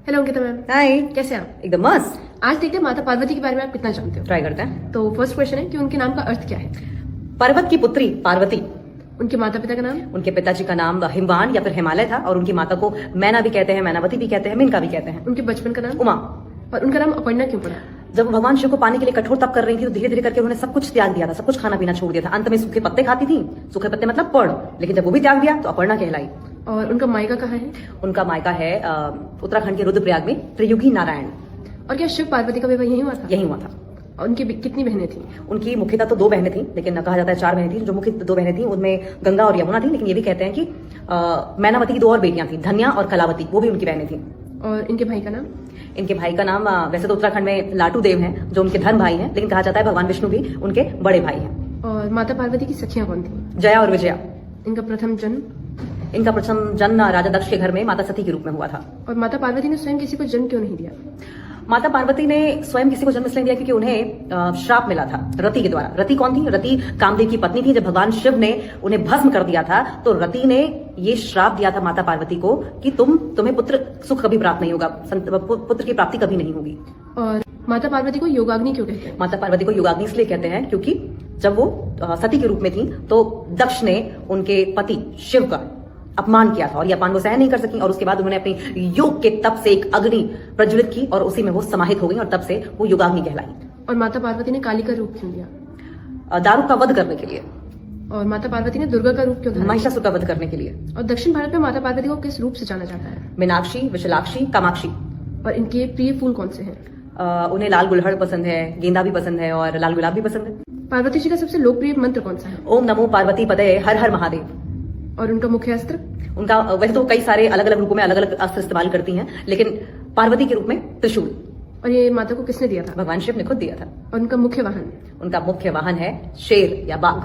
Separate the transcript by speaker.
Speaker 1: Hello Ankita ma'am,
Speaker 2: हाय।
Speaker 1: कैसे हैं आप?
Speaker 2: एकदम मस्त।
Speaker 1: आज देखते हैं माता पार्वती के बारे में आप कितना जानते हो।
Speaker 2: ट्राई करते हैं।
Speaker 1: तो फर्स्ट क्वेश्चन है कि उनके नाम का अर्थ क्या है।
Speaker 2: पर्वत की पुत्री पार्वती।
Speaker 1: उनके माता पिता का नाम।
Speaker 2: उनके पिताजी का नाम हिमवान या फिर हिमालय था और उनकी माता को मैना भी कहते हैं, मैनावती भी कहते हैं, मेनका भी कहते हैं।
Speaker 1: उनके बचपन का नाम।
Speaker 2: उमा।
Speaker 1: और उनका नाम अपर्णा क्यों पड़ा।
Speaker 2: जब वो भगवान शिव को पाने के लिए कठोर तप कर रही थी तो धीरे धीरे करके उन्होंने सब कुछ त्याग दिया था, सब कुछ खाना पीना छोड़ दिया था। अंत में सूखे पत्ते खाती थी, सूखे पत्ते मतलब पर्ण, लेकिन जब वो भी त्याग दिया तो अपर्णा कहलाई।
Speaker 1: और उनका मायका कहाँ है।
Speaker 2: उनका मायका है उत्तराखंड के रुद्रप्रयाग में त्रियुगी नारायण।
Speaker 1: और क्या शिव पार्वती का विवाह यही हुआ था।
Speaker 2: यही हुआ था।
Speaker 1: और उनकी कितनी बहनें थी।
Speaker 2: उनकी मुख्यतः तो 2 बहनें थी, लेकिन कहा जाता है 4 बहनें थी। जो मुख्य 2 बहनें थी उनमें गंगा और यमुना थी, लेकिन ये भी कहते हैं कि मैनावती की 2 और बेटियां थी, धन्या और कलावती, वो भी उनकी बहनें थी।
Speaker 1: और इनके भाई का नाम।
Speaker 2: इनके भाई का नाम वैसे तो उत्तराखंड में लाटू देव हैं, जो उनके धर्म भाई हैं, लेकिन कहा जाता है भगवान विष्णु भी उनके बड़े भाई हैं।
Speaker 1: और माता पार्वती की सखियां कौन थी।
Speaker 2: जया और विजया।
Speaker 1: इनका प्रथम जन्म।
Speaker 2: इनका प्रथम जन्म राजा दक्ष के घर में माता सती के रूप में हुआ था।
Speaker 1: और माता पार्वती ने स्वयं किसी को जन्म क्यों नहीं दिया।
Speaker 2: माता पार्वती ने स्वयं किसी को जन्म इसलिए दिया क्योंकि उन्हें श्राप मिला था रति के द्वारा। रति कौन थी। रति कामदेव की पत्नी थी। जब भगवान शिव ने उन्हें भस्म कर दिया था तो रति ने ये श्राप दिया था माता पार्वती को कि तुम्हें पुत्र सुख कभी प्राप्त नहीं होगा, पुत्र की प्राप्ति कभी नहीं होगी।
Speaker 1: और माता पार्वती को योगाग्नि क्यों कहते हैं।
Speaker 2: माता पार्वती को योगाग्नि इसलिए कहते हैं क्योंकि जब वो सती के रूप में थी तो दक्ष ने उनके पति शिव का अपमान किया था और ये अपमान वो सहन नहीं कर सकी, और उसके बाद उन्होंने अपनी योग के तप से एक अग्नि प्रज्वलित की और उसी में वो समाहित हो गई और तब से वो योगाग्नि कहलाई।
Speaker 1: और माता पार्वती ने काली का रूप क्यों लिया।
Speaker 2: दारू का वध करने के लिए।
Speaker 1: और माता पार्वती ने दुर्गा का रूप क्यों धारण किया?
Speaker 2: महिषासुर का वध करने के लिए।
Speaker 1: और दक्षिण भारत में माता पार्वती को किस रूप से जाना जाता है।
Speaker 2: मीनाक्षी, विशालाक्षी, कामाक्षी।
Speaker 1: और इनके प्रिय फूल कौन से हैं।
Speaker 2: उन्हें लाल गुलहड़ पसंद है, गेंदा भी पसंद है और लाल गुलाब भी पसंद है।
Speaker 1: पार्वती जी का सबसे लोकप्रिय मंत्र कौन सा है।
Speaker 2: ओम नमो पार्वती पदये हर हर महादेव।
Speaker 1: और उनका मुख्य अस्त्र।
Speaker 2: उनका वैसे तो कई सारे अलग अलग रूपों में अलग अलग अस्त्र इस्तेमाल करती हैं, लेकिन पार्वती के रूप में त्रिशूल।
Speaker 1: और ये माता को किसने दिया था।
Speaker 2: भगवान शिव ने खुद दिया था।
Speaker 1: और उनका मुख्य वाहन।
Speaker 2: उनका मुख्य वाहन है शेर या बाघ।